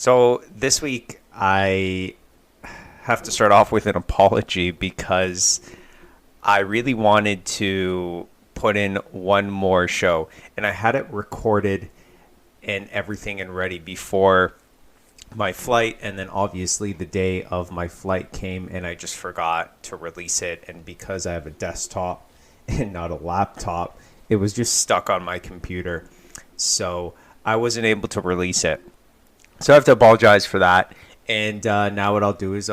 So this week, I have to start off with an apology because I really wanted to put in one more show, and I had it recorded and everything and ready before my flight, and then obviously the day of my flight came and I just forgot to release it. And because I have a desktop and not a laptop, it was just stuck on my computer, so I wasn't able to release it. So I have to apologize for that. And now what I'll do is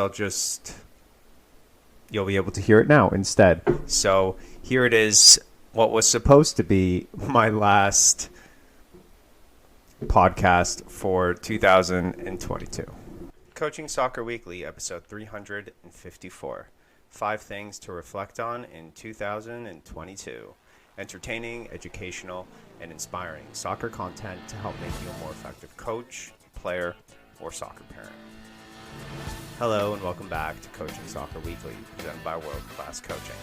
you'll be able to hear it now instead. So here it is, what was supposed to be my last podcast for 2022. Coaching Soccer Weekly, episode 354. 5 things to reflect on in 2022. Entertaining, educational, and inspiring soccer content to help make you a more effective coach, player, or soccer parent. Hello and welcome back to Coaching Soccer Weekly, presented by World Class Coaching.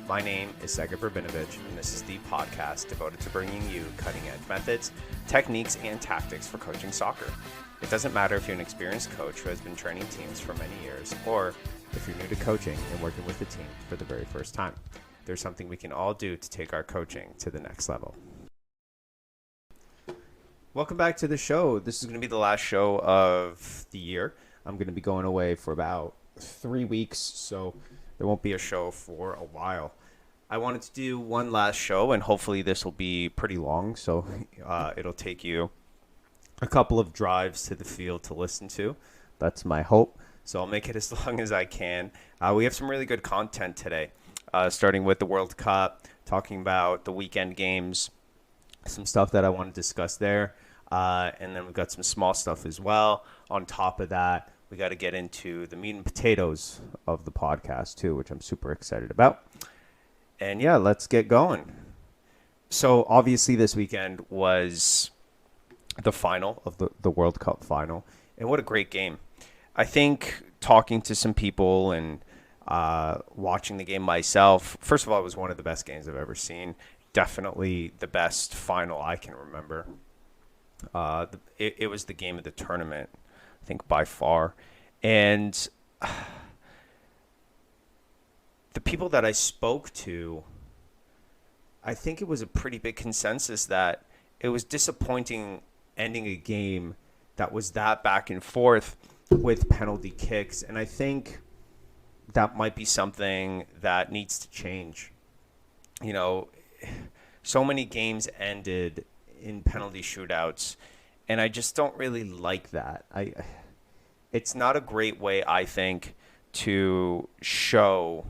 My name is Sega Brbinovich, and this is the podcast devoted to bringing you cutting-edge methods, techniques, and tactics for coaching soccer. It doesn't matter if you're an experienced coach who has been training teams for many years, or if you're new to coaching and working with a team for the very first time. There's something we can all do to take our coaching to the next level. Welcome back to the show. This is going to be the last show of the year. I'm going to be going away for about 3 weeks, so there won't be a show for a while. I wanted to do one last show, and hopefully this will be pretty long, so it'll take you a couple of drives to the field to listen to. That's my hope, so I'll make it as long as I can. We have some really good content today, starting with the World Cup, talking about the weekend games, some stuff that I want to discuss there. And then we've got some small stuff as well. On top of that, we got to get into the meat and potatoes of the podcast too, which I'm super excited about. And yeah, let's get going. So obviously this weekend was the final of the World Cup final. And what a great game. I think talking to some people and watching the game myself, first of all, it was one of the best games I've ever seen. Definitely the best final I can remember. It was the game of the tournament, I think, by far. And the people that I spoke to, I think it was a pretty big consensus that it was disappointing ending a game that was that back and forth with penalty kicks. And I think that might be something that needs to change. You know, so many games ended in penalty shootouts, and I just don't really like that. It's not a great way, I think, to show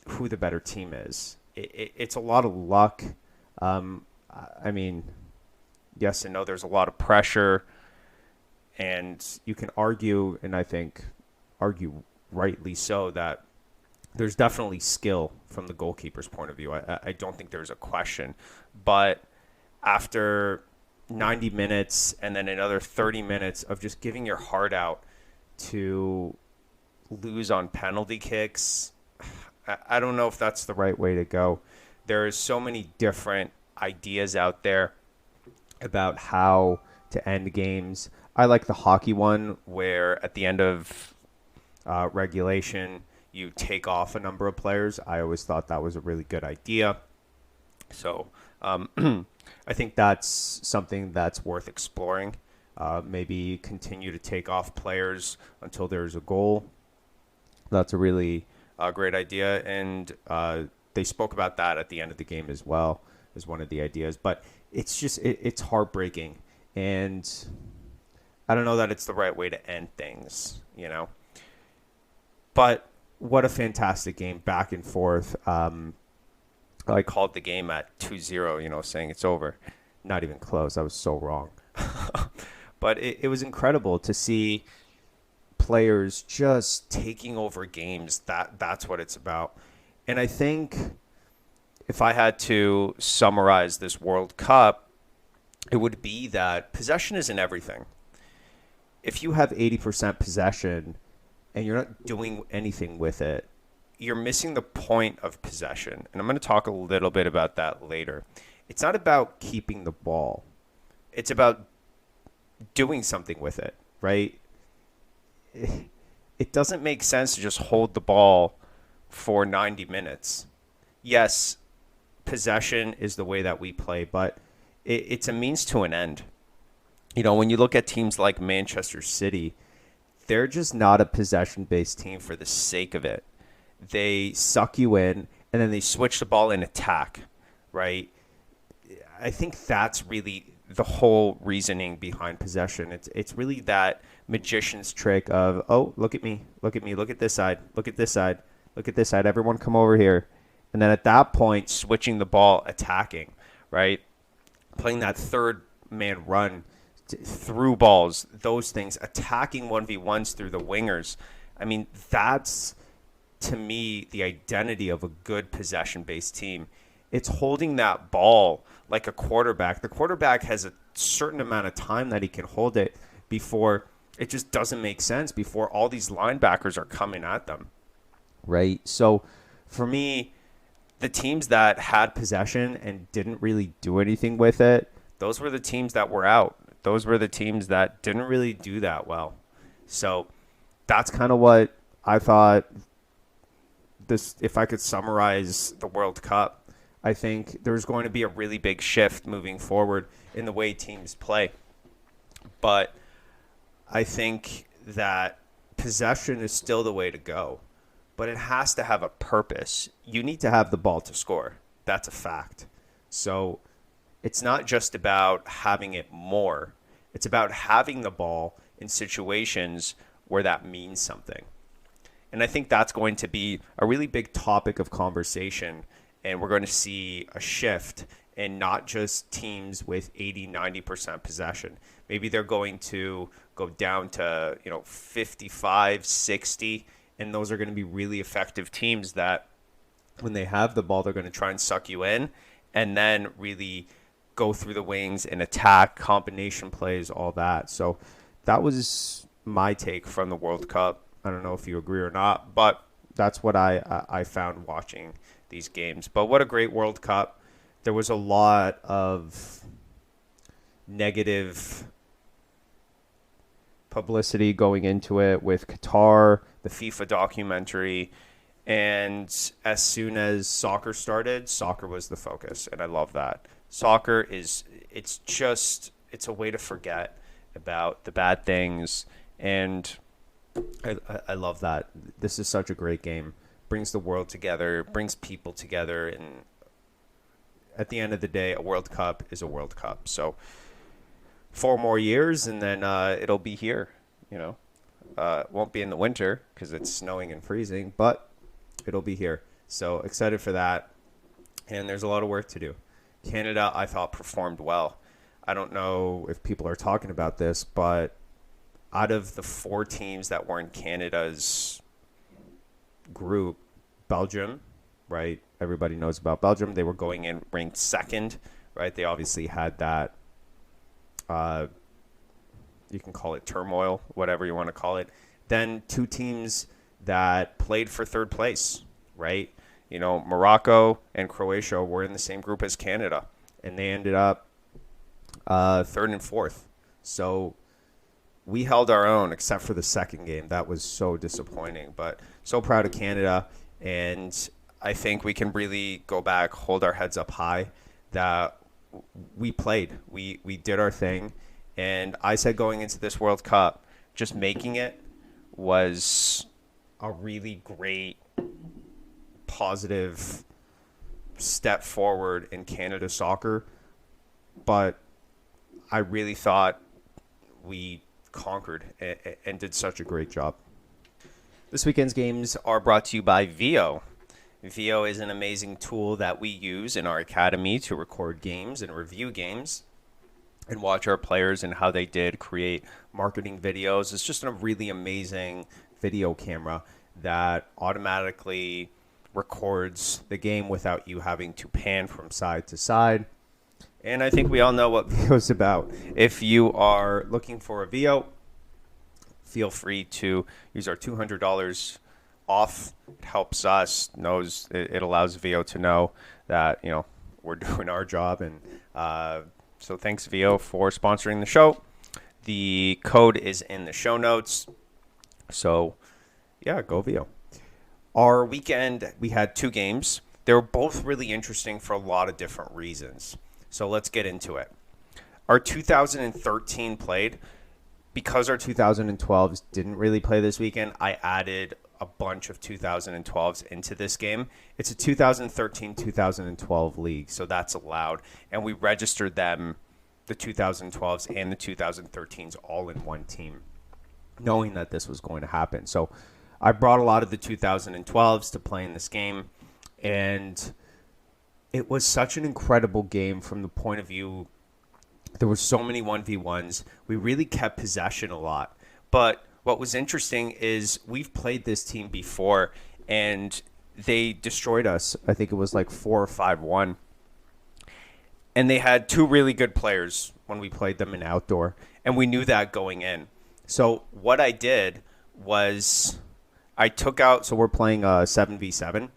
who the better team is. It's a lot of luck. I mean, yes and no, there's a lot of pressure, and you can argue, and I think argue rightly so, that there's definitely skill from the goalkeeper's point of view. I don't think there's a question. But after 90 minutes and then another 30 minutes of just giving your heart out to lose on penalty kicks, I don't know if that's the right way to go. There is so many different ideas out there about how to end games. I like the hockey one where at the end of regulation, you take off a number of players. I always thought that was a really good idea. So I think that's something that's worth exploring. Maybe continue to take off players until there's a goal. That's a really great idea. And they spoke about that at the end of the game as well as one of the ideas. But it's just, it's heartbreaking. And I don't know that it's the right way to end things, you know. But what a fantastic game, back and forth. I called the game at 2-0, saying it's over. Not even close. I was so wrong. But it was incredible to see players just taking over games. That's what it's about. And I think if I had to summarize this World Cup, it would be that possession isn't everything. If you have 80% possession and you're not doing anything with it, you're missing the point of possession. And I'm going to talk a little bit about that later. It's not about keeping the ball. It's about doing something with it, right? It doesn't make sense to just hold the ball for 90 minutes. Yes, possession is the way that we play, but it's a means to an end. When you look at teams like Manchester City, they're just not a possession-based team for the sake of it. They suck you in, and then they switch the ball in attack, right? I think that's really the whole reasoning behind possession. It's really that magician's trick of, oh, look at me, look at this side, look at this side, look at this side, everyone come over here. And then at that point, switching the ball, attacking, right? Playing that third man run through balls, those things, attacking 1v1s through the wingers. I mean, that's, to me, the identity of a good possession-based team. It's holding that ball like a quarterback. The quarterback has a certain amount of time that he can hold it before it just doesn't make sense, before all these linebackers are coming at them, right? So for me, the teams that had possession and didn't really do anything with it, those were the teams that were out. Those were the teams that didn't really do that well. So that's kind of what I thought. If I could summarize the World Cup, I think there's going to be a really big shift moving forward in the way teams play. But I think that possession is still the way to go, but it has to have a purpose. You need to have the ball to score. That's a fact. So it's not just about having it more. It's about having the ball in situations where that means something. And I think that's going to be a really big topic of conversation. And we're going to see a shift in not just teams with 80, 90% possession. Maybe they're going to go down to, 55, 60. And those are going to be really effective teams that when they have the ball, they're going to try and suck you in and then really go through the wings and attack, combination plays, all that. So that was my take from the World Cup. I don't know if you agree or not, but that's what I found watching these games. But what a great World Cup. There was a lot of negative publicity going into it with Qatar, the FIFA documentary, and as soon as soccer started, soccer was the focus, and I love that. Soccer it's a way to forget about the bad things, and I love that. This is such a great game. Brings the world together, brings people together, and at the end of the day, a World Cup is a World Cup. So 4 more years, and then it'll be here. It won't be in the winter because it's snowing and freezing, but it'll be here. So excited for that, and there's a lot of work to do. Canada, I thought, performed well. I don't know if people are talking about this, but out of the 4 teams that were in Canada's group, Belgium, right? Everybody knows about Belgium. They were going in ranked second, right? They obviously had that, you can call it turmoil, whatever you want to call it. Then 2 teams that played for third place, right? Morocco and Croatia were in the same group as Canada, and they ended up 3rd and 4th. So we held our own, except for the second game. That was so disappointing, but so proud of Canada. And I think we can really go back, hold our heads up high, that we played. We did our thing. And I said going into this World Cup, just making it was a really great, positive step forward in Canada soccer. But I really thought we conquered and did such a great job. This weekend's games are brought to you by Veo. Veo is an amazing tool that we use in our academy to record games and review games and watch our players and how they did create marketing videos. It's just a really amazing video camera that automatically records the game without you having to pan from side to side. And I think we all know what Veo is about. If you are looking for a Veo, feel free to use our $200 off. It helps us. It allows Veo to know that we're doing our job. And so thanks, Veo, for sponsoring the show. The code is in the show notes. So, yeah, go Vio. Our weekend, we had 2 games. They were both really interesting for a lot of different reasons. So let's get into it. Our 2013 played. Because our 2012s didn't really play this weekend, I added a bunch of 2012s into this game. It's a 2013-2012 league, so that's allowed. And we registered them, the 2012s and the 2013s, all in one team, knowing that this was going to happen. So I brought a lot of the 2012s to play in this game, and it was such an incredible game from the point of view. There were so many 1v1s. We really kept possession a lot. But what was interesting is we've played this team before, and they destroyed us. I think it was like 4 or 5-1. And they had 2 really good players when we played them in outdoor, and we knew that going in. So what I did was I took out, so we're playing 7v7,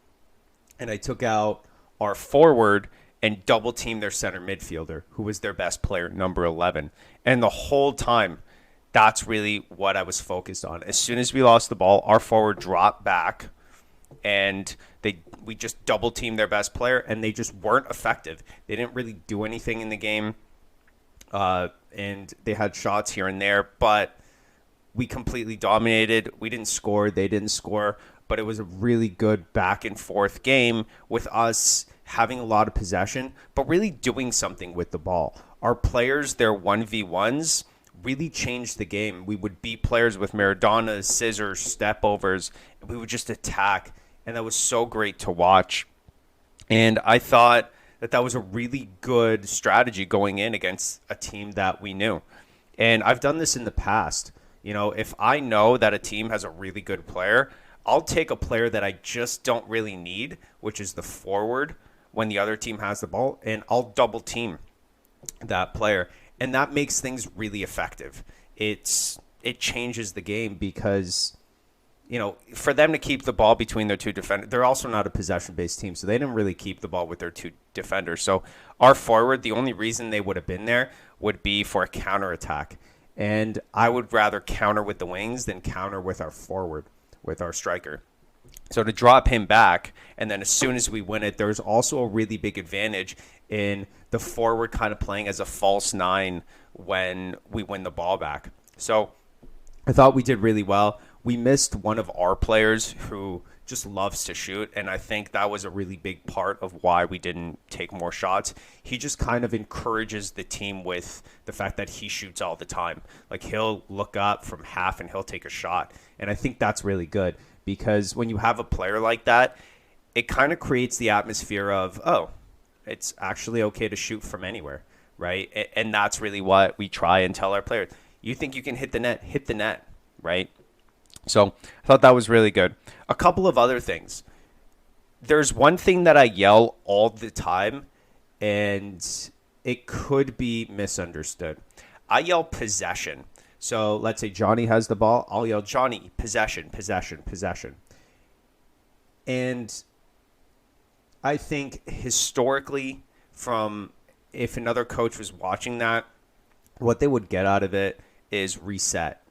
and I took out our forward and double team their center midfielder, who was their best player, number 11. And the whole time, that's really what I was focused on. As soon as we lost the ball, our forward dropped back, and we just double teamed their best player, and they just weren't effective. They didn't really do anything in the game, and they had shots here and there, but we completely dominated. We didn't score. They didn't score, but it was a really good back and forth game with us having a lot of possession, but really doing something with the ball. Our players, their 1v1s, really changed the game. We would beat players with Maradonas, scissors, step overs, and we would just attack, and that was so great to watch. And I thought that was a really good strategy going in against a team that we knew. And I've done this in the past. You know, if I know that a team has a really good player, I'll take a player that I just don't really need, which is the forward, when the other team has the ball, and I'll double team that player. And that makes things really effective. It changes the game because, you know, for them to keep the ball between their 2 defenders, they're also not a possession-based team, so they didn't really keep the ball with their 2 defenders. So our forward, the only reason they would have been there would be for a counterattack. And I would rather counter with the wings than counter with our forward, with our striker. So to drop him back, and then as soon as we win it, there's also a really big advantage in the forward kind of playing as a false 9 when we win the ball back. So I thought we did really well. We missed one of our players who just loves to shoot, and I think that was a really big part of why we didn't take more shots. He just kind of encourages the team with the fact that he shoots all the time. Like, he'll look up from half and he'll take a shot, and I think that's really good. Because when you have a player like that, it kind of creates the atmosphere of, oh, it's actually okay to shoot from anywhere, right? And that's really what we try and tell our players. You think you can hit the net, right? So I thought that was really good. A couple of other things. There's one thing that I yell all the time, and it could be misunderstood. I yell possession. So let's say Johnny has the ball. I'll yell, Johnny, possession, possession, possession. And I think historically, from if another coach was watching that, what they would get out of it is reset,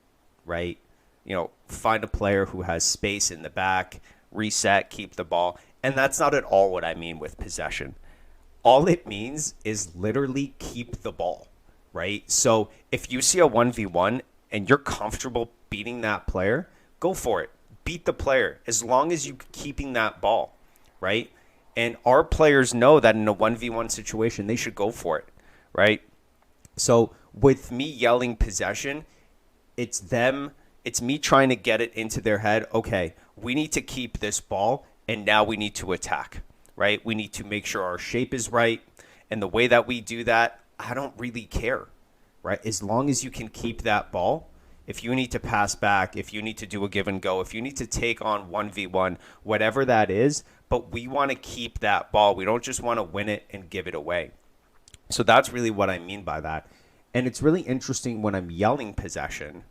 right? You know, find a player who has space in the back, reset, keep the ball. And that's not at all what I mean with possession. All it means is literally keep the ball. Right? So if you see a 1v1 and you're comfortable beating that player, go for it. Beat the player as long as you're keeping that ball, right? And our players know that in a 1v1 situation, they should go for it, right? So with me yelling possession, it's me trying to get it into their head, okay, we need to keep this ball, and now we need to attack, right? We need to make sure our shape is right, and the way that we do that, I don't really care, right? As long as you can keep that ball, if you need to pass back, if you need to do a give and go, if you need to take on 1v1, whatever that is, but we want to keep that ball. We don't just want to win it and give it away. So that's really what I mean by that. And it's really interesting when I'm yelling possession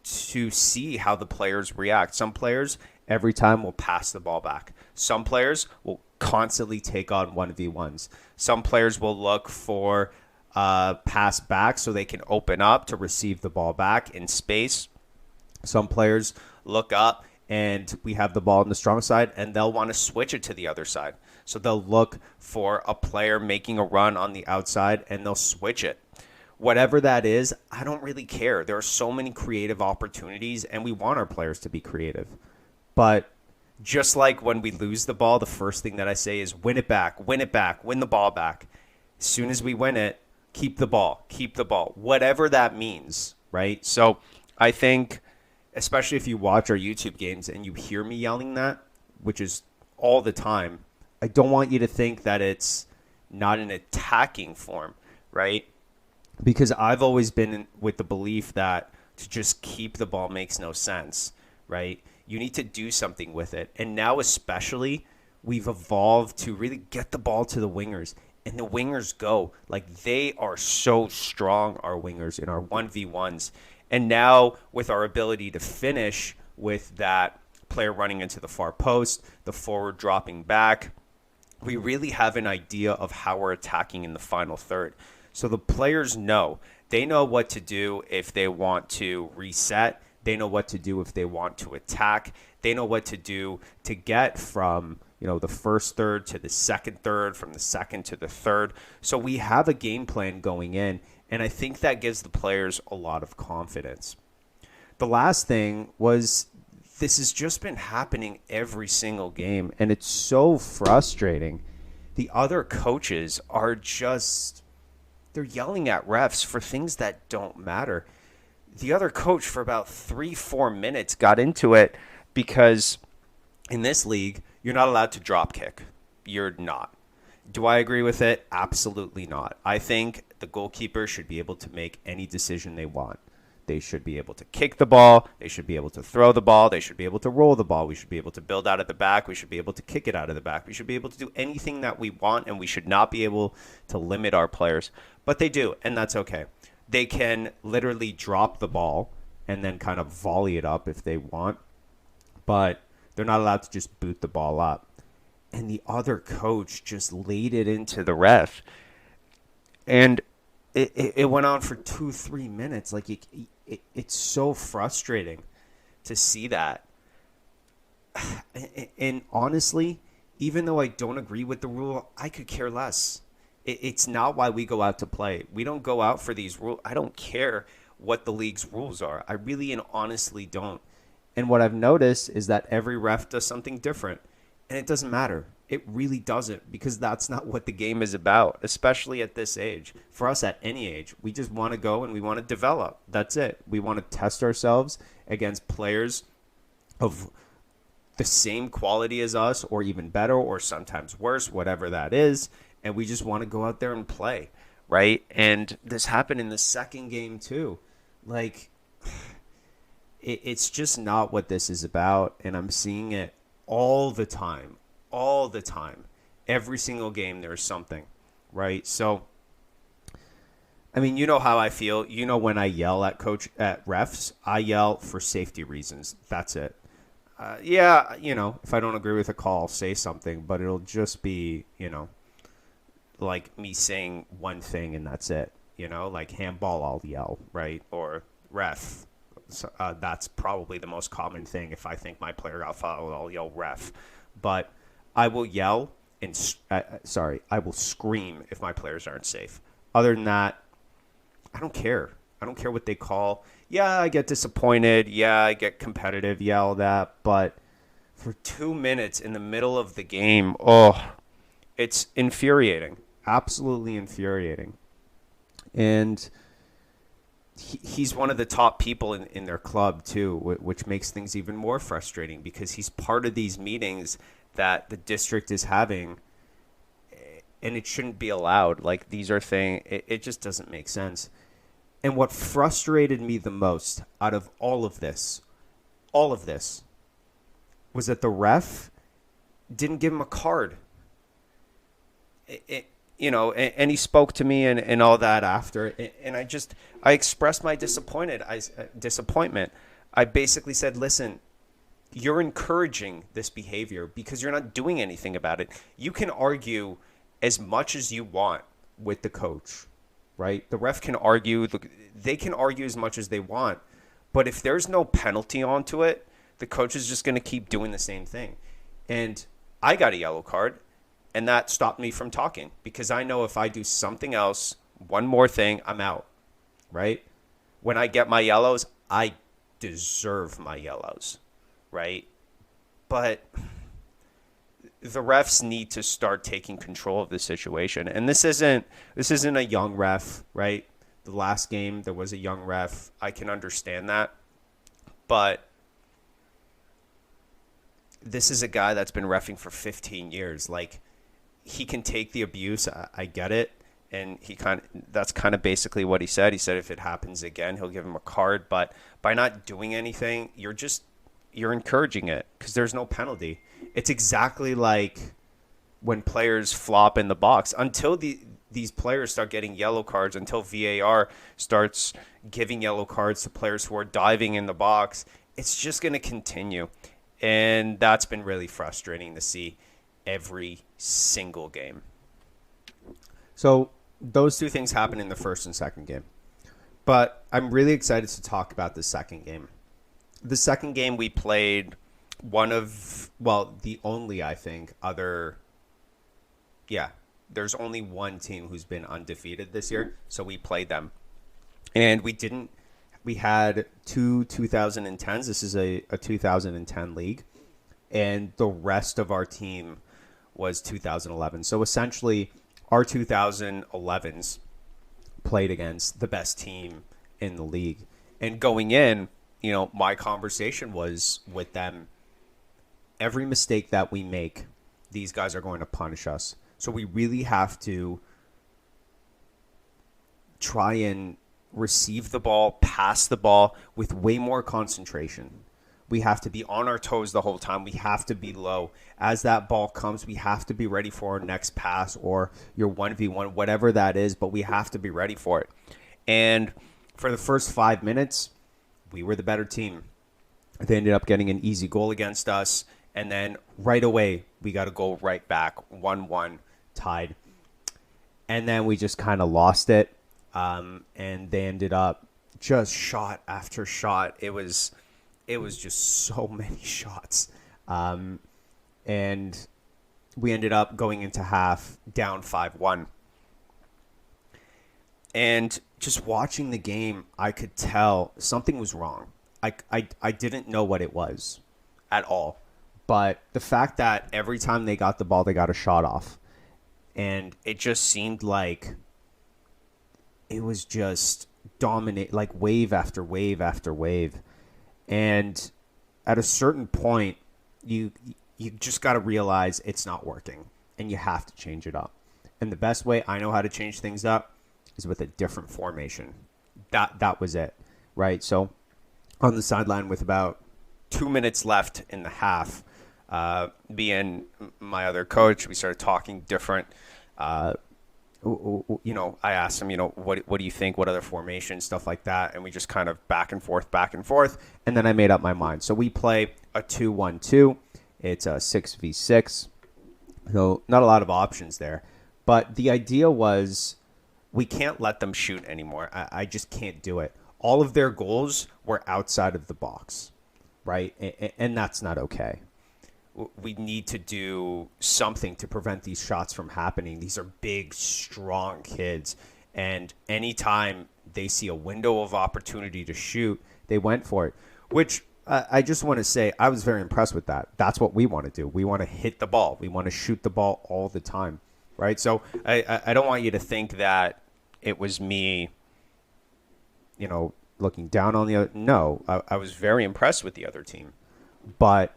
to see how the players react. Some players every time will pass the ball back. Some players will constantly take on 1v1s. Some players will look for pass back so they can open up to receive the ball back in space. Some players look up and we have the ball on the strong side and they'll want to switch it to the other side. So they'll look for a player making a run on the outside and they'll switch it. Whatever that is, I don't really care. There are so many creative opportunities and we want our players to be creative. But just like when we lose the ball, the first thing that I say is win it back, win the ball back. As soon as we win it, keep the ball, whatever that means, right? So I think, especially if you watch our YouTube games and you hear me yelling that, which is all the time, I don't want you to think that it's not an attacking form, right? Because I've always been with the belief that to just keep the ball makes no sense, right? You need to do something with it. And now especially, we've evolved to really get the ball to the wingers. And the wingers go. Like, they are so strong, our wingers, in our 1v1s. And now with our ability to finish with that player running into the far post, the forward dropping back, we really have an idea of how we're attacking in the final third. So the players know. They know what to do if they want to reset. They know what to do if they want to attack. They know what to do to get from, the first third to the second third, from the second to the third. So we have a game plan going in, and I think that gives the players a lot of confidence. The last thing was this has just been happening every single game, and it's so frustrating. The other coaches are just, they're yelling at refs for things that don't matter. The other coach for about 3-4 minutes got into it because in this league, you're not allowed to drop kick. You're not. Do I agree with it? Absolutely not. I think the goalkeeper should be able to make any decision they want. They should be able to kick the ball. They should be able to throw the ball. They should be able to roll the ball. We should be able to build out of the back. We should be able to kick it out of the back. We should be able to do anything that we want, and we should not be able to limit our players. But they do, and that's okay. They can literally drop the ball and then kind of volley it up if they want, but they're not allowed to just boot the ball up. And the other coach just laid it into the ref. And it went on for 2-3 minutes. Like, it's so frustrating to see that. And honestly, even though I don't agree with the rule, I could care less. It's not why we go out to play. We don't go out for these rules. I don't care what the league's rules are. I really and honestly don't. And what I've noticed is that every ref does something different. And it doesn't matter. It really doesn't, because that's not what the game is about, especially at this age. For us at any age, we just want to go and we want to develop. That's it. We want to test ourselves against players of the same quality as us, or even better, or sometimes worse, whatever that is. And we just want to go out there and play, right? And this happened in the second game too. Like, it's just not what this is about. And I'm seeing it all the time. Every single game there's something, right? So, I mean, you know how I feel. You know, when I yell at refs, I yell for safety reasons. That's it. Yeah, if I don't agree with a call, I'll say something, but it'll just be, like me saying one thing and that's it. Like handball, I'll yell, right? Or ref. So, that's probably the most common thing. If I think my player got fouled, I'll yell ref. But I will yell and I will scream if my players aren't safe. Other than that, I don't care. I don't care what they call. Yeah, I get disappointed. Yeah, I get competitive, yelled at. But for 2 minutes in the middle of the game, it's infuriating. Absolutely infuriating. And he's one of the top people in their club too, which makes things even more frustrating because he's part of these meetings that the district is having, and it shouldn't be allowed. Like, these are things, it just doesn't make sense. And what frustrated me the most out of all of this, was that the ref didn't give him a card. And he spoke to me and all that after. And I expressed my disappointment. I basically said, listen, you're encouraging this behavior because you're not doing anything about it. You can argue as much as you want with the coach. right? The ref can argue. They can argue as much as they want. But if there's no penalty onto it, the coach is just going to keep doing the same thing. And I got a yellow card, and that stopped me from talking because I know if I do something else, one more thing, I'm out, right? When I get my yellows, I deserve my yellows, right? But the refs need to start taking control of the situation. And this isn't a young ref, right? The last game there was a young ref. I can understand that. But this is a guy that's been reffing for 15 years. Like, he can take the abuse. I get it. And that's kind of basically what he said. He said if it happens again, he'll give him a card. But by not doing anything, you're encouraging it because there's no penalty. It's exactly like when players flop in the box. Until these players start getting yellow cards, until VAR starts giving yellow cards to players who are diving in the box, it's just going to continue. And that's been really frustrating to see every single game. So those two things happen in the first and second game. But I'm really excited to talk about the second game. The second game we played the only, I think, there's only one team who's been undefeated this year. So we played them. And we had two 2010s. This is a 2010 league. And the rest of our team was 2011. So essentially, our 2011s played against the best team in the league. And going in, my conversation was with them, every mistake that we make, these guys are going to punish us. So we really have to try and receive the ball, pass the ball with way more concentration. We have to be on our toes the whole time. We have to be low. As that ball comes, we have to be ready for our next pass or your 1v1, whatever that is, but we have to be ready for it. And for the first 5 minutes, we were the better team. They ended up getting an easy goal against us. And then right away, we got a goal right back, 1-1, tied. And then we just kind of lost it. And they ended up just shot after shot. It was just so many shots. And we ended up going into half down 5-1. And just watching the game, I could tell something was wrong. I didn't know what it was at all. But the fact that every time they got the ball, they got a shot off. And it just seemed like it was just dominate, like wave after wave after wave. And at a certain point, you just got to realize it's not working. And you have to change it up. And the best way I know how to change things up is with a different formation. That was it, right? So on the sideline with about 2 minutes left in the half, being my other coach, we started talking different. I asked him, what do you think? What other formations, stuff like that. And we just kind of back and forth. And then I made up my mind. So we play a 2-1-2. It's a 6v6. So not a lot of options there. But the idea was we can't let them shoot anymore. I just can't do it. All of their goals were outside of the box, right? And that's not okay. We need to do something to prevent these shots from happening. These are big, strong kids. And anytime they see a window of opportunity to shoot, they went for it. Which I just want to say, I was very impressed with that. That's what we want to do. We want to hit the ball. We want to shoot the ball all the time, right? So I don't want you to think that it was me, looking down on the other. No, I was very impressed with the other team. But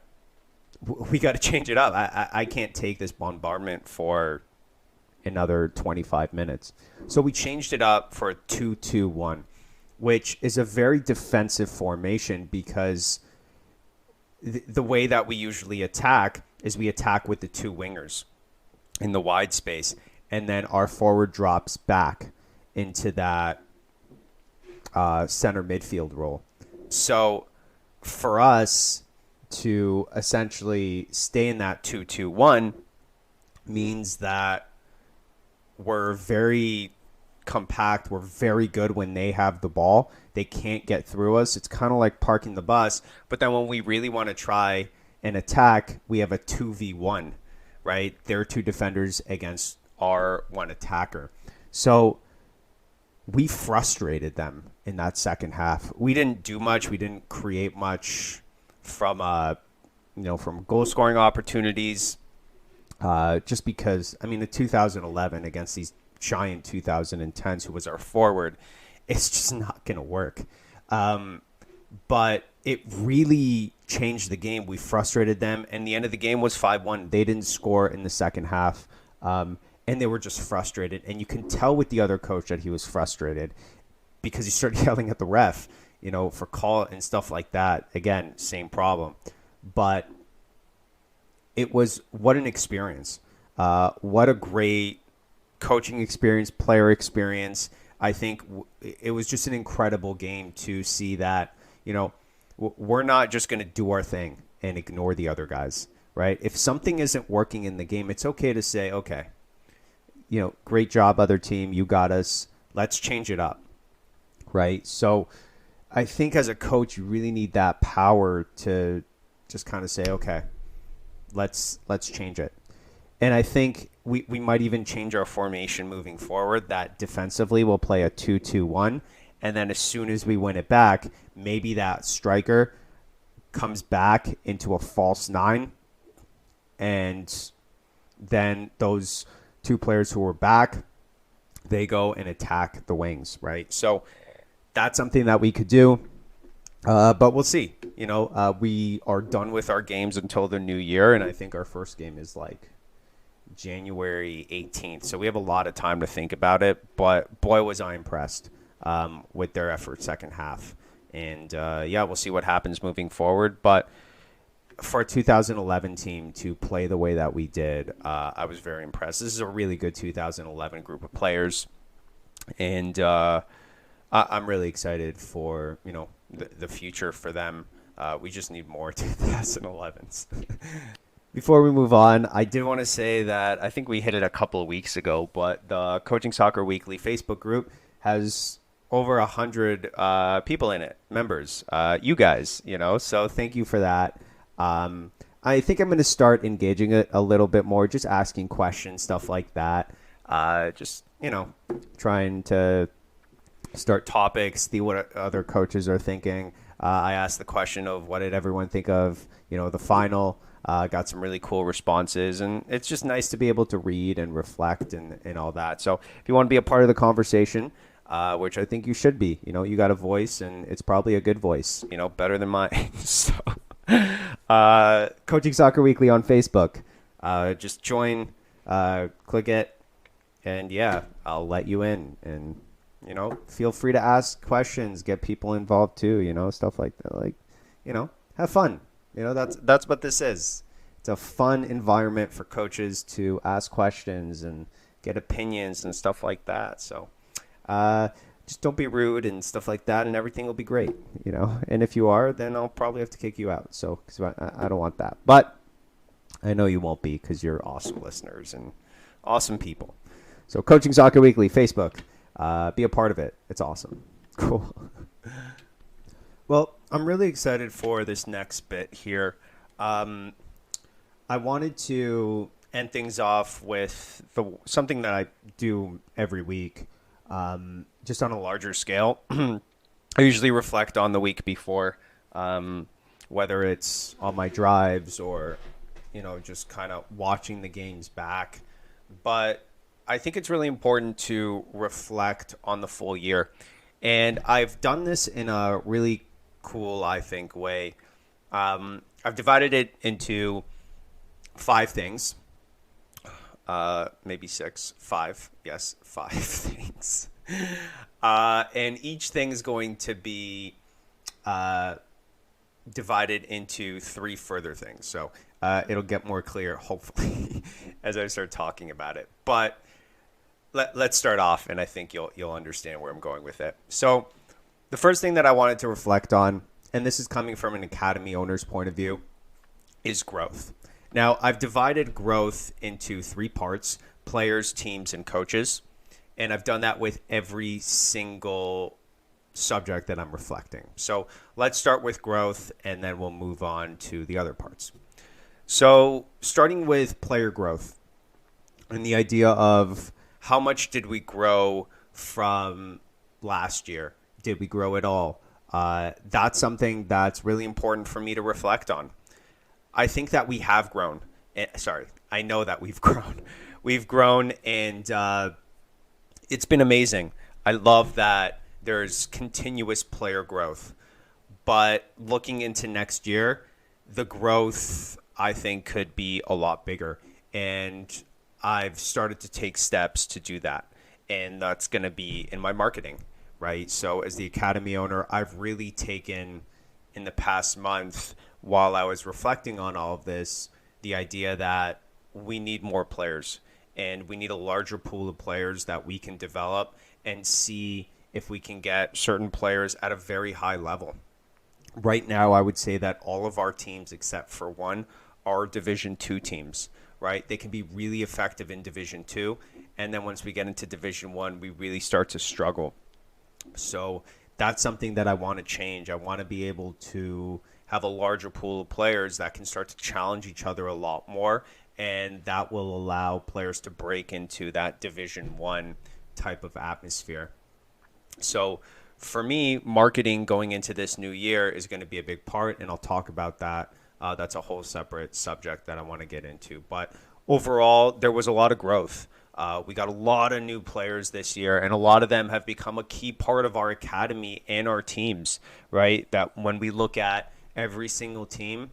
we got to change it up. I can't take this bombardment for another 25 minutes. So we changed it up for a 2-2-1, which is a very defensive formation because the way that we usually attack is we attack with the two wingers in the wide space, and then our forward drops back into that center midfield role. So for us to essentially stay in that 2-2-1 means that we're very compact. We're very good when they have the ball. They can't get through us. It's kind of like parking the bus. But then when we really want to try and attack, we have a 2v1, right? They're two defenders against our one attacker. So we frustrated them in that second half. We didn't do much. We didn't create much from from goal scoring opportunities. Just because, I mean, the 2011 against these giant 2010s, who was our forward, it's just not going to work. But it really changed the game. We frustrated them, and the end of the game was 5-1. They didn't score in the second half, and they were just frustrated. And you can tell with the other coach that he was frustrated because he started yelling at the ref, for call and stuff like that. Again, same problem. But it was, what an experience. What a great coaching experience, player experience. I think it was just an incredible game to see that, we're not just going to do our thing and ignore the other guys, right? If something isn't working in the game, it's okay to say, okay, great job, other team. You got us. Let's change it up, right? So I think as a coach, you really need that power to just kind of say, okay, let's change it. And I think we might even change our formation moving forward, that defensively we'll play a 2-2-1. And then as soon as we win it back, maybe that striker comes back into a false nine. And then those two players who are back, they go and attack the wings, right? So that's something that we could do. But we'll see. We are done with our games until the new year. And I think our first game is like January 18th. So we have a lot of time to think about it. But boy, was I impressed with their effort second half. And we'll see what happens moving forward. But for a 2011 team to play the way that we did, I was very impressed. This is a really good 2011 group of players. And I'm really excited for, the future for them. We just need more 2011s. Before we move on, I did want to say that I think we hit it a couple of weeks ago, but the Coaching Soccer Weekly Facebook group has over 100 people in it, members, you guys, so thank you for that. I think I'm going to start engaging it a little bit more, just asking questions, stuff like that. Just, trying to start topics, see what other coaches are thinking. I asked the question of what did everyone think of, the final. Got some really cool responses, and it's just nice to be able to read and reflect and all that. So if you want to be a part of the conversation, which I think you should be, you got a voice, and it's probably a good voice, better than mine. So Coaching Soccer Weekly on Facebook. Just join, click it, and I'll let you in, and feel free to ask questions, get people involved too, stuff like that. Have fun. That's what this is. It's a fun environment for coaches to ask questions and get opinions and stuff like that. So just don't be rude and stuff like that, and everything will be great, And if you are, then I'll probably have to kick you out. So because I don't want that. But I know you won't be, because you're awesome listeners and awesome people. So Coaching Soccer Weekly, Facebook. Be a part of it. It's awesome. Cool. Well, I'm really excited for this next bit here. I wanted to end things off with something that I do every week, just on a larger scale. I usually reflect on the week before, whether it's on my drives or, just kind of watching the games back. But I think it's really important to reflect on the full year. And I've done this in a really cool, I think, way. I've divided it into 5 things, maybe 6, 5. Yes, 5 things. And each thing is going to be divided into 3 further things. So it'll get more clear, hopefully, as I start talking about it. But let's start off, and I think you'll understand where I'm going with it. So the first thing that I wanted to reflect on, and this is coming from an academy owner's point of view, is growth. Now, I've divided growth into 3 parts: players, teams, and coaches. And I've done that with every single subject that I'm reflecting. So let's start with growth, and then we'll move on to the other parts. So starting with player growth and the idea of how much did we grow from last year? Did we grow at all? That's something that's really important for me to reflect on. I think that we have grown. I know that we've grown. We've grown, and it's been amazing. I love that there's continuous player growth. But looking into next year, the growth, I think, could be a lot bigger. And I've started to take steps to do that. And that's going to be in my marketing, right? So as the academy owner, I've really taken in the past month, while I was reflecting on all of this, the idea that we need more players and we need a larger pool of players that we can develop and see if we can get certain players at a very high level. Right now, I would say that all of our teams, except for one, are Division II teams, right? They can be really effective in Division II. And then once we get into Division I, we really start to struggle. So that's something that I want to change. I want to be able to have a larger pool of players that can start to challenge each other a lot more. And that will allow players to break into that Division I type of atmosphere. So for me, marketing going into this new year is going to be a big part, and I'll talk about that. That's a whole separate subject that I want to get into. But overall, there was a lot of growth. We got a lot of new players this year, and a lot of them have become a key part of our academy and our teams, right? That when we look at every single team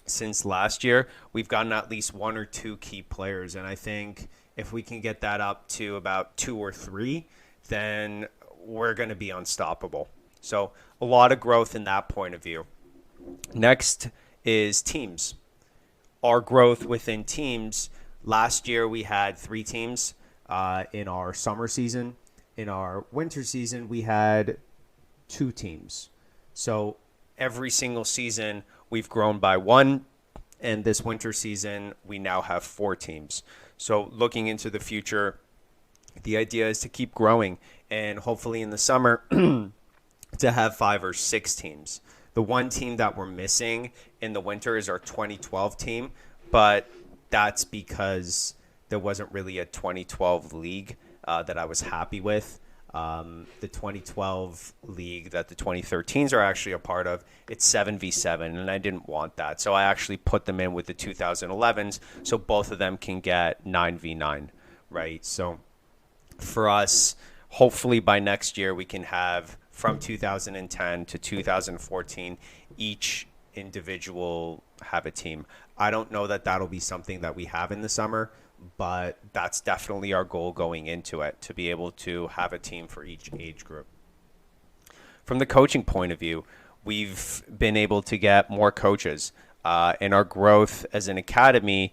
since last year, we've gotten at least one or two key players. And I think if we can get that up to about 2 or 3, then we're going to be unstoppable. So a lot of growth in that point of view. Next is teams. Our growth within teams. Last year we had 3 teams in our summer season. In our winter season, we had 2 teams. So every single season we've grown by 1. And this winter season, we now have 4 teams. So looking into the future, the idea is to keep growing and hopefully in the summer to have 5 or 6 teams. The one team that we're missing in the winter is our 2012 team, but that's because there wasn't really a 2012 league that I was happy with. The 2012 league that the 2013s are actually a part of, it's 7v7, and I didn't want that. So I actually put them in with the 2011s so both of them can get 9v9, right? So for us, hopefully by next year we can have from 2010 to 2014 each individual have a team. I don't know that that'll be something that we have in the summer, but that's definitely our goal going into it, to be able to have a team for each age group. From the coaching point of view, we've been able to get more coaches, and our growth as an academy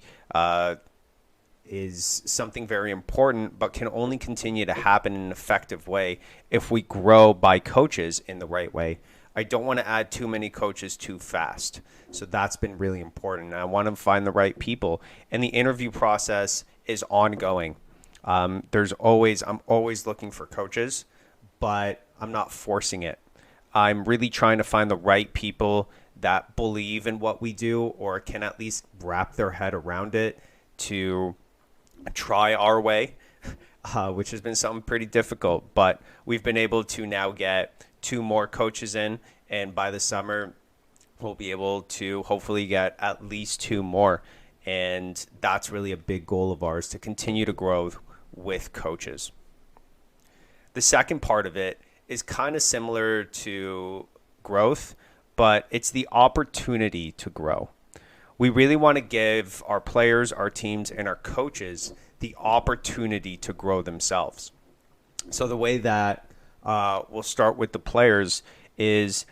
is something very important, but can only continue to happen in an effective way if we grow by coaches in the right way. I don't want to add too many coaches too fast. So that's been really important. I want to find the right people. And the interview process is ongoing. I'm always looking for coaches, but I'm not forcing it. I'm really trying to find the right people that believe in what we do or can at least wrap their head around it to try our way, which has been something pretty difficult. But we've been able to now get 2 more coaches in, and by the summer we'll be able to hopefully get at least 2 more, and that's really a big goal of ours, to continue to grow with coaches. The second part of it is kind of similar to growth, but it's the opportunity to grow. We really want to give our players, our teams, and our coaches the opportunity to grow themselves. So the way that we'll start with the players is,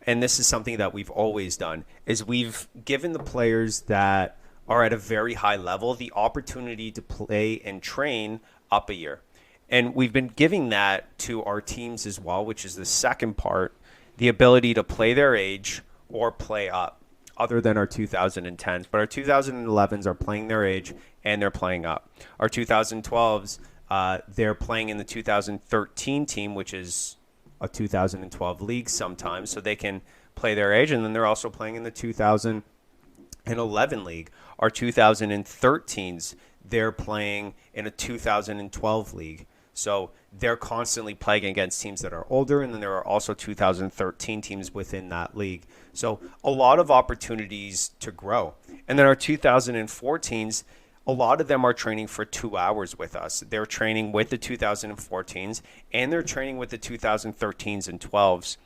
and this is something that we've always done, is we've given the players that are at a very high level the opportunity to play and train up a year. And we've been giving that to our teams as well, which is the second part, the ability to play their age or play up, other than our 2010s. But our 2011s are playing their age and they're playing up. Our 2012s They're playing in the 2013 team, which is a 2012 league sometimes, so they can play their age. And then they're also playing in the 2011 league. Our 2013s, they're playing in a 2012 league. So they're constantly playing against teams that are older, and then there are also 2013 teams within that league. So a lot of opportunities to grow. And then our 2014s, a lot of them are training for 2 hours with us. They're training with the 2014s, and they're training with the 2013s and 12s.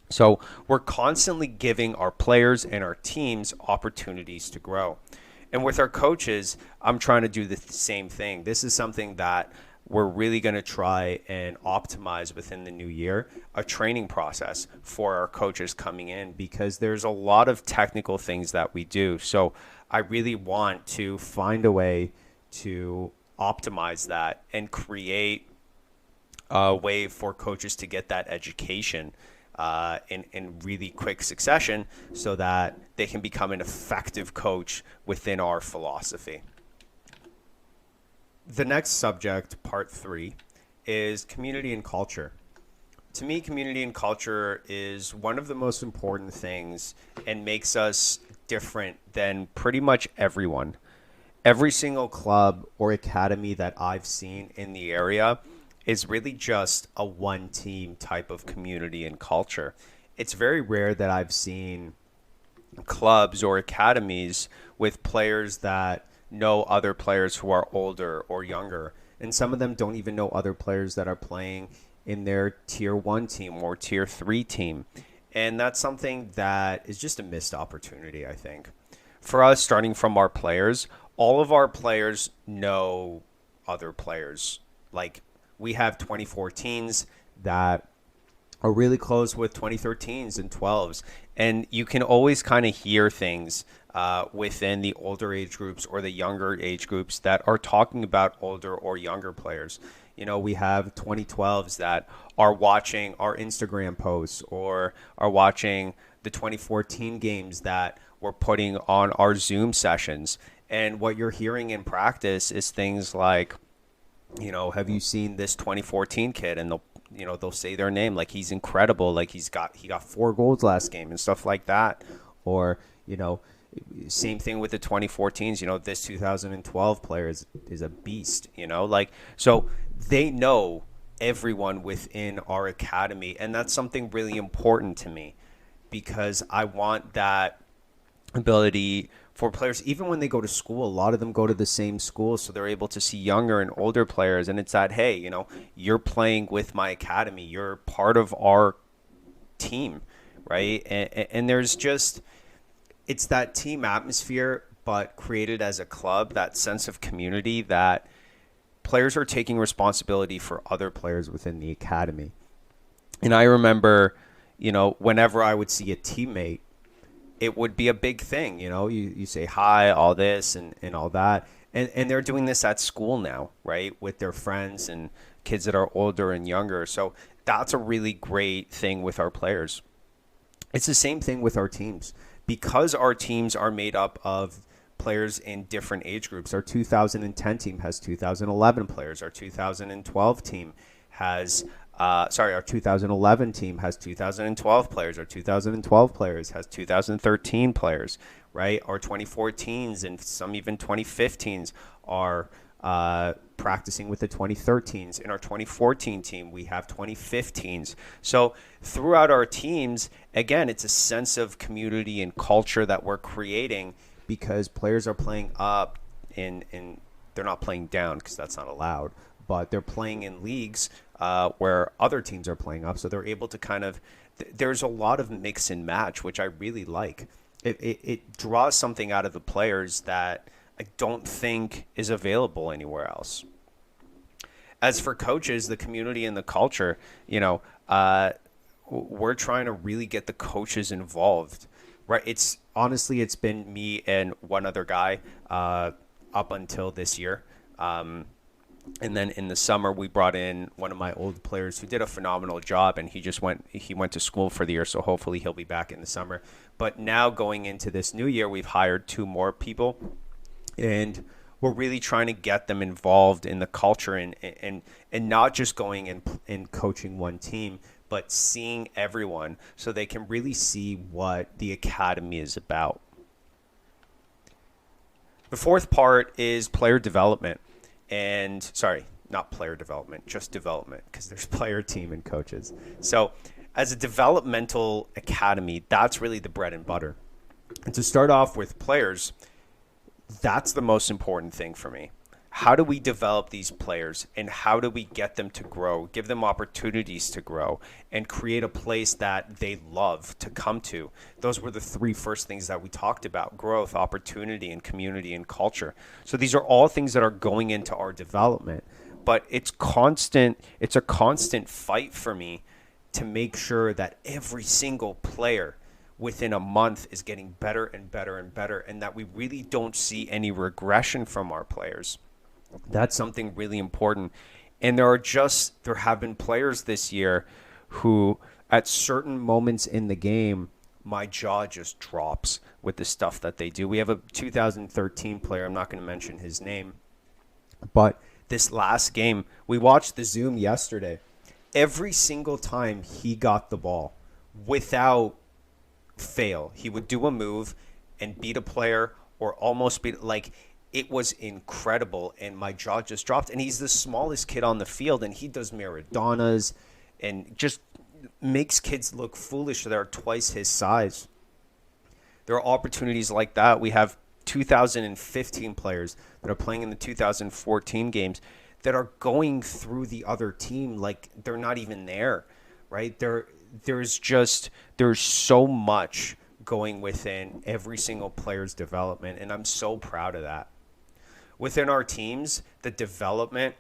So we're constantly giving our players and our teams opportunities to grow. And with our coaches, I'm trying to do the same thing. This is something that we're really going to try and optimize within the new year, a training process for our coaches coming in, because there's a lot of technical things that we do. So I really want to find a way to optimize that and create a way for coaches to get that education in really quick succession so that they can become an effective coach within our philosophy. The next subject, part 3, is community and culture. To me, community and culture is one of the most important things and makes us different than pretty much everyone. Every single club or academy that I've seen in the area is really just a one-team type of community and culture. It's very rare that I've seen clubs or academies with players that know other players who are older or younger. And some of them don't even know other players that are playing in their tier 1 team or tier 3 team. And that's something that is just a missed opportunity, I think. For us, starting from our players, all of our players know other players. Like, we have 2014s that are really close with 2013s and 12s. And you can always kind of hear things within the older age groups or the younger age groups that are talking about older or younger players. You know, we have 2012s that are watching our Instagram posts or are watching the 2014 games that we're putting on our Zoom sessions. And what you're hearing in practice is things like, you know, have you seen this 2014 kid? And they'll say their name, like he's incredible, like he got 4 goals last game and stuff like that. Or, you know, same thing with the 2014s, you know, this 2012 player is a beast, you know, like, so they know everyone within our academy. And that's something really important to me, because I want that ability for players, even when they go to school. A lot of them go to the same school, so they're able to see younger and older players. And it's that, hey, you know, you're playing with my academy, you're part of our team, right? And there's just, it's that team atmosphere, but created as a club, that sense of community that players are taking responsibility for other players within the academy. And I remember, you know, whenever I would see a teammate, it would be a big thing. You know, you say hi, all this and all that. And they're doing this at school now, right, with their friends and kids that are older and younger. So that's a really great thing with our players. It's the same thing with our teams. Because our teams are made up of players in different age groups. Our 2010 team has 2011 players. Our 2012 team has our 2011 team has 2012 players. Our 2012 players has 2013 players, right? Our 2014s and some even 2015s are practicing with the 2013s. In our 2014 team, we have 2015s. So throughout our teams, again, it's a sense of community and culture that we're creating, because players are playing up in they're not playing down, because that's not allowed, but they're playing in leagues where other teams are playing up. So they're able to kind of, there's a lot of mix and match, which I really like. It draws something out of the players that I don't think is available anywhere else. As for coaches, the community and the culture, you know, we're trying to really get the coaches involved, right? It's been me and one other guy up until this year. And then in the summer, we brought in one of my old players who did a phenomenal job, and he went to school for the year. So hopefully he'll be back in the summer. But now going into this new year, we've hired 2 more people. And we're really trying to get them involved in the culture and not just going and coaching one team, but seeing everyone so they can really see what the academy is about. The fourth part is player development. And sorry, not player development, just development, because there's player, team, and coaches. So as a developmental academy, that's really the bread and butter. And to start off with players, that's the most important thing for me. How do we develop these players, and how do we get them to grow, give them opportunities to grow, and create a place that they love to come to? Those were the three first things that we talked about: growth, opportunity, and community and culture. So these are all things that are going into our development, but it's a constant fight for me to make sure that every single player within a month is getting better and better and better, and that we really don't see any regression from our players. That's something really important. And there have been players this year who at certain moments in the game, my jaw just drops with the stuff that they do. We have a 2013 player, I'm not going to mention his name, but this last game, we watched the Zoom yesterday. Every single time he got the ball, without fail, he would do a move and beat a player or almost beat, like, it was incredible, and my jaw just dropped. And he's the smallest kid on the field, and he does Maradonas and just makes kids look foolish that are twice his size. There are opportunities like that. We have 2015 players that are playing in the 2014 games that are going through the other team like they're not even there, right? There's so much going within every single player's development, and I'm so proud of that. Within our teams, the development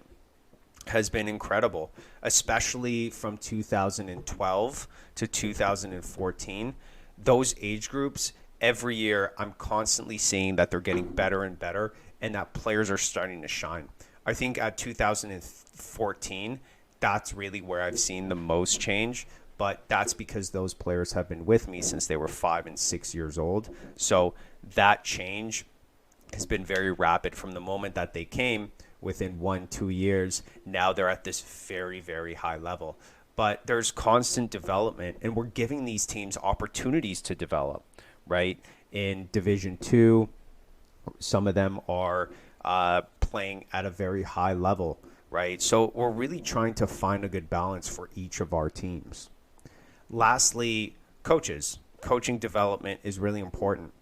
has been incredible, especially from 2012 to 2014. Those age groups, every year, I'm constantly seeing that they're getting better and better, and that players are starting to shine. I think at 2014, that's really where I've seen the most change, but that's because those players have been with me since they were 5 and 6 years old. So that change has been very rapid from the moment that they came. Within 1-2 years, now they're at this very, very high level. But there's constant development, and we're giving these teams opportunities to develop, right? In Division 2, some of them are playing at a very high level, right? So we're really trying to find a good balance for each of our teams. Lastly, coaches. Coaching development is really important,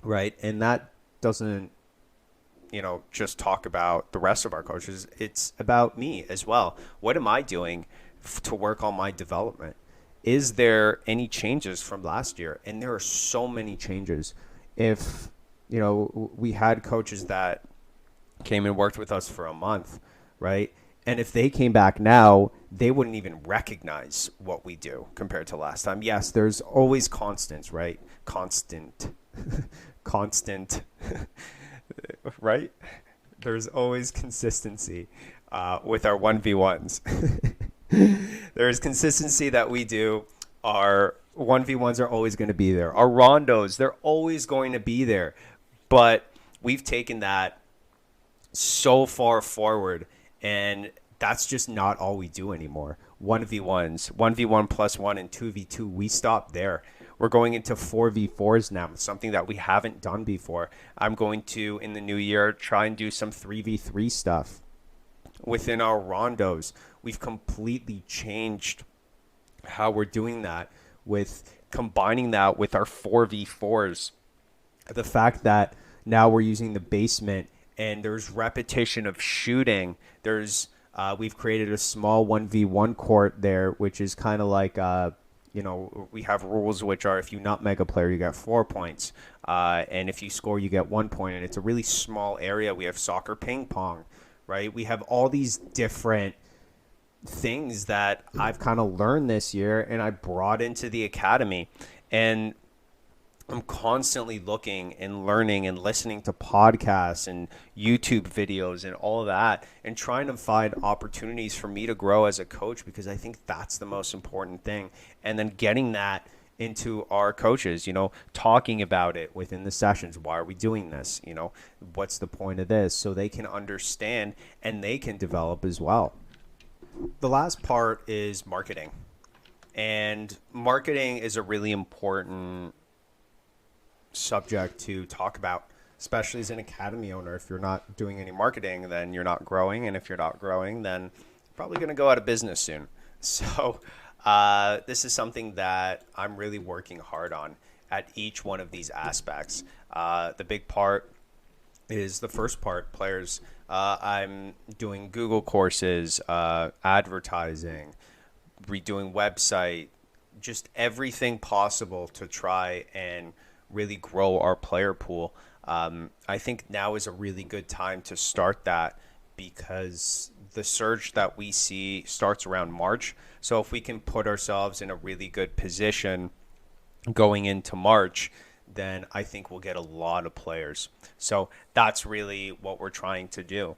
right? And that doesn't, just talk about the rest of our coaches. It's about me as well. What am I doing to work on my development? Is there any changes from last year? And there are so many changes. If, we had coaches that came and worked with us for a month, right? And if they came back now, they wouldn't even recognize what we do compared to last time. Yes, there's always constants, right? Constant, right? There's always consistency with our 1v1s. There's consistency that we do. Our 1v1s are always going to be there. Our rondos, they're always going to be there. But we've taken that so far forward, and that's just not all we do anymore. 1v1s, 1v1 plus 1, and 2v2, we stop there. We're going into 4v4s now, something that we haven't done before. I'm going to, in the new year, try and do some 3v3 stuff. Within our rondos, we've completely changed how we're doing that, with combining that with our 4v4s. The fact that now we're using the basement and there's repetition of shooting. We've created a small 1v1 court there, which is kind of like we have rules which are, if you nutmeg a player, you get 4 points. And if you score, you get 1 point. And it's a really small area. We have soccer ping pong, right? We have all these different things that I've kind of learned this year and I brought into the academy. And I'm constantly looking and learning and listening to podcasts and YouTube videos and all of that, and trying to find opportunities for me to grow as a coach, because I think that's the most important thing. And then getting that into our coaches, talking about it within the sessions. Why are we doing this? What's the point of this? So they can understand and they can develop as well. The last part is marketing. And marketing is a really important subject to talk about, especially as an academy owner. If you're not doing any marketing, then you're not growing. And if you're not growing, then you're probably going to go out of business soon. So this is something that I'm really working hard on at each one of these aspects. The big part is the first part, players. I'm doing Google courses, advertising, redoing website, just everything possible to try and really grow our player pool. I think now is a really good time to start that because the surge that we see starts around March. So if we can put ourselves in a really good position going into March, then I think we'll get a lot of players. So that's really what we're trying to do.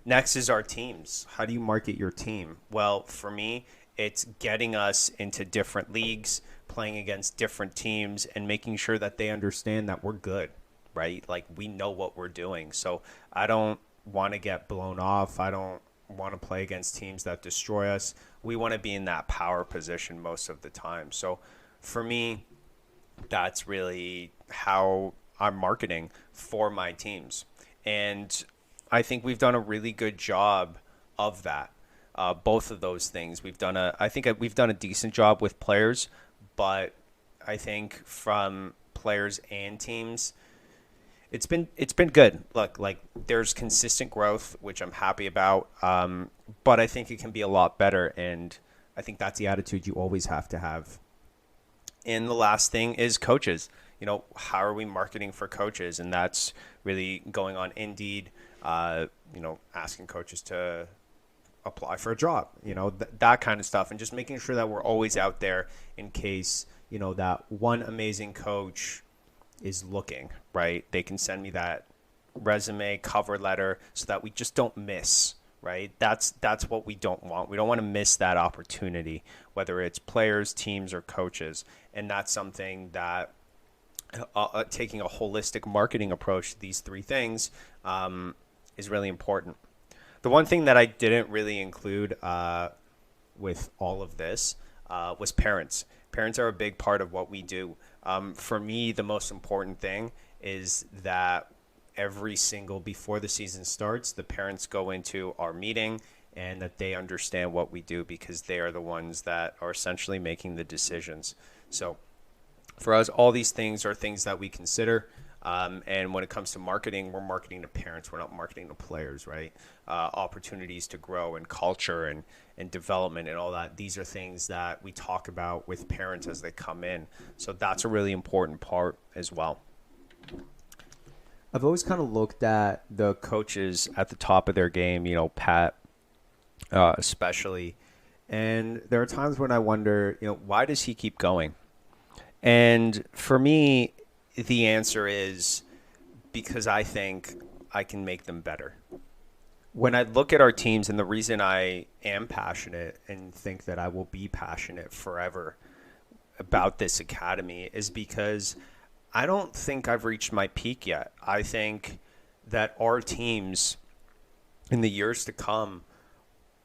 Next is our teams. How do you market your team? Well, for me, it's getting us into different leagues, playing against different teams, and making sure that they understand that we're good, right? Like we know what we're doing. So I don't want to get blown off. I don't want to play against teams that destroy us. We want to be in that power position most of the time. So for me, that's really how I'm marketing for my teams. And I think we've done a really good job of that. Both of those things. I think we've done a decent job with players, but I think from players and teams, it's been good. Look, like there's consistent growth, which I'm happy about. But I think it can be a lot better, and I think that's the attitude you always have to have. And the last thing is coaches. How are we marketing for coaches? And that's really going on Indeed, asking coaches to apply for a job, that kind of stuff. And just making sure that we're always out there in case, that one amazing coach is looking, right? They can send me that resume, cover letter so that we just don't miss, right? That's what we don't want. We don't want to miss that opportunity, whether it's players, teams, or coaches. And that's something that taking a holistic marketing approach to these three things is really important. The one thing that I didn't really include with all of this was parents. Parents are a big part of what we do. For me, the most important thing is that before the season starts, the parents go into our meeting and that they understand what we do because they are the ones that are essentially making the decisions. So for us, all these things are things that we consider. And when it comes to marketing, we're marketing to parents. We're not marketing to players, right? Opportunities to grow and culture and development and all that. These are things that we talk about with parents as they come in. So that's a really important part as well. I've always kind of looked at the coaches at the top of their game, Pat especially. And there are times when I wonder, why does he keep going? And for me, the answer is because I think I can make them better. When I look at our teams, and the reason I am passionate and think that I will be passionate forever about this academy is because I don't think I've reached my peak yet. I think that our teams in the years to come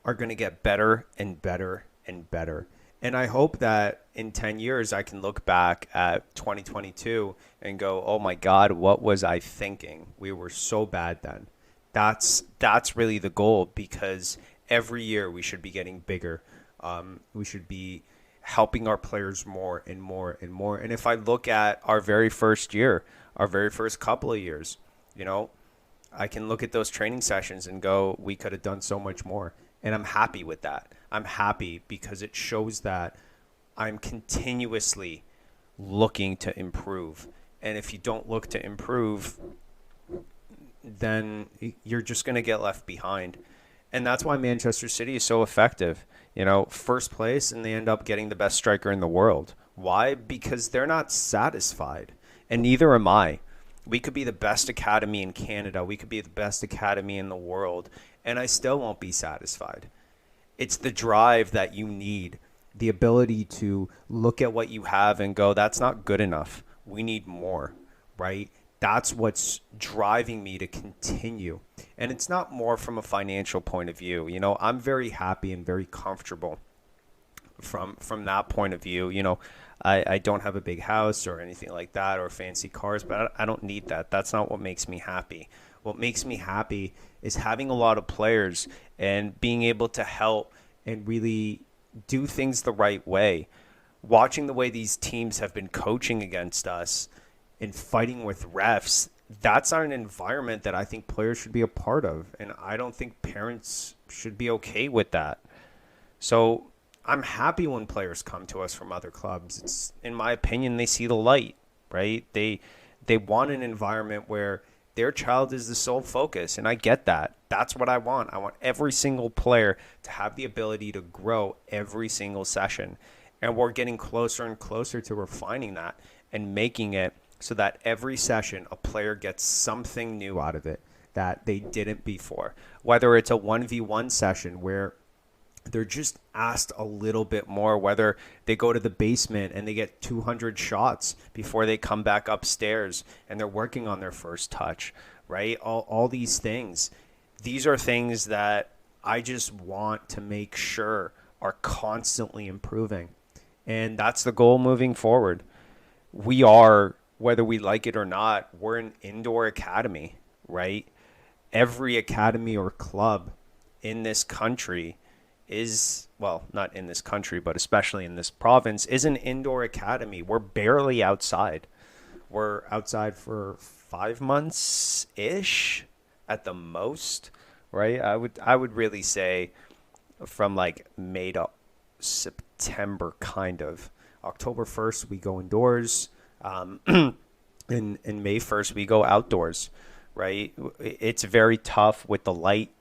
are going to get better and better and better. And I hope that in 10 years, I can look back at 2022 and go, oh my God, what was I thinking? We were so bad then. That's really the goal, because every year we should be getting bigger. We should be helping our players more and more and more. And if I look at our very first year, our very first couple of years, I can look at those training sessions and go, we could have done so much more. And I'm happy with that. I'm happy because it shows that I'm continuously looking to improve. And if you don't look to improve, then you're just going to get left behind. And that's why Manchester City is so effective. First place, and they end up getting the best striker in the world. Why? Because they're not satisfied. And neither am I. We could be the best academy in Canada. We could be the best academy in the world. And I still won't be satisfied. It's the drive that you need the ability to look at what you have and go, that's not good enough. We need more, right? That's what's driving me to continue. And it's not more from a financial point of view. I'm very happy and very comfortable from that point of view. I don't have a big house or anything like that or fancy cars, but I don't need that. That's not what makes me happy. What makes me happy is having a lot of players and being able to help and really do things the right way. Watching the way these teams have been coaching against us and fighting with refs, that's not an environment that I think players should be a part of. And I don't think parents should be okay with that. So I'm happy when players come to us from other clubs. It's, in my opinion, they see the light, right? They want an environment where their child is the sole focus, and I get that. That's what I want. I want every single player to have the ability to grow every single session. And we're getting closer and closer to refining that and making it so that every session a player gets something new out of it that they didn't before. Whether it's a 1v1 session where they're just asked a little bit more, whether they go to the basement and they get 200 shots before they come back upstairs and they're working on their first touch, right? All these things. These are things that I just want to make sure are constantly improving. And that's the goal moving forward. We are, whether we like it or not, we're an indoor academy, right? Every academy or club in this country is, well, not in this country, but especially in this province, is an indoor academy. We're barely outside. We're outside for 5 months-ish at the most, right? I would really say from like May to September, kind of. October 1st, we go indoors. And May 1st, we go outdoors, right? It's very tough with the light.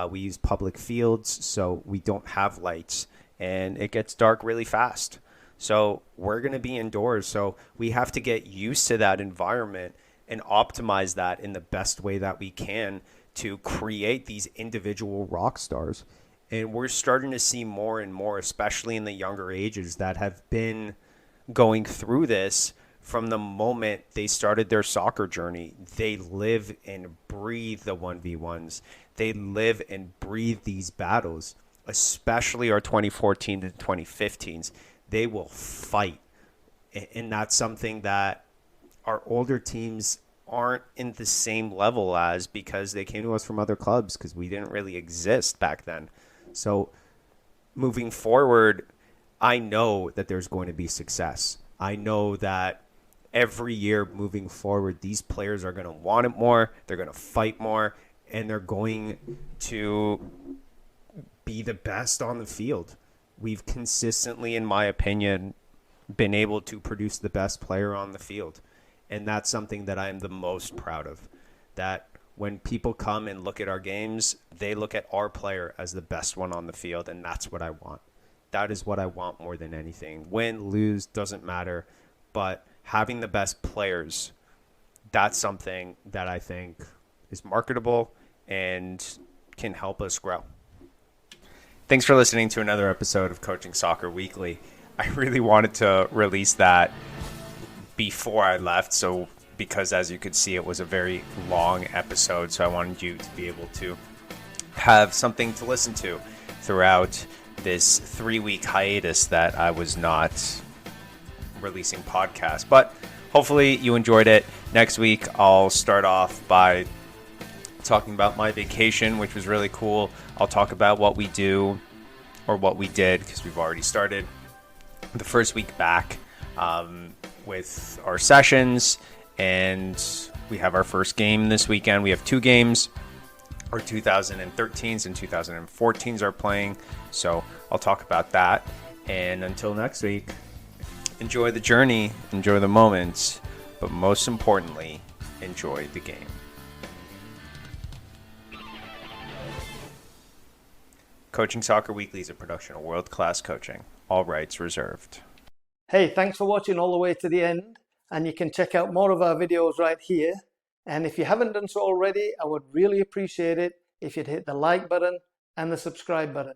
We use public fields, so we don't have lights, and it gets dark really fast. So we're going to be indoors. So we have to get used to that environment and optimize that in the best way that we can to create these individual rock stars. And we're starting to see more and more, especially in the younger ages, that have been going through this from the moment they started their soccer journey. They live and breathe the 1v1s. They live and breathe these battles, especially our 2014 to 2015s. They will fight. And that's something that our older teams aren't in the same level as, because they came to us from other clubs because we didn't really exist back then. So moving forward, I know that there's going to be success. I know that every year moving forward, these players are going to want it more, they're going to fight more, and they're going to be the best on the field. We've consistently, in my opinion, been able to produce the best player on the field. And that's something that I am the most proud of. That when people come and look at our games, they look at our player as the best one on the field, and that's what I want. That is what I want more than anything. Win, lose, doesn't matter. But having the best players, that's something that I think is marketable and can help us grow. Thanks for listening to another episode of Coaching Soccer Weekly. I really wanted to release that before I left, because as you could see, it was a very long episode, so I wanted you to be able to have something to listen to throughout this 3-week hiatus that I was not releasing podcasts. But hopefully you enjoyed it. Next week, I'll start off by talking about my vacation, which was really cool. I'll talk about what we do, or what we did, because we've already started the first week back with our sessions, and we have our first game this weekend. We have 2 games. Our 2013s and 2014s are playing, so I'll talk about that. And until next week, enjoy the journey, enjoy the moments, but most importantly, enjoy the game. Coaching Soccer Weekly is a production of World Class Coaching. All rights reserved. Hey, thanks for watching all the way to the end, and you can check out more of our videos right here. And if you haven't done so already, I would really appreciate it if you'd hit the like button and the subscribe button.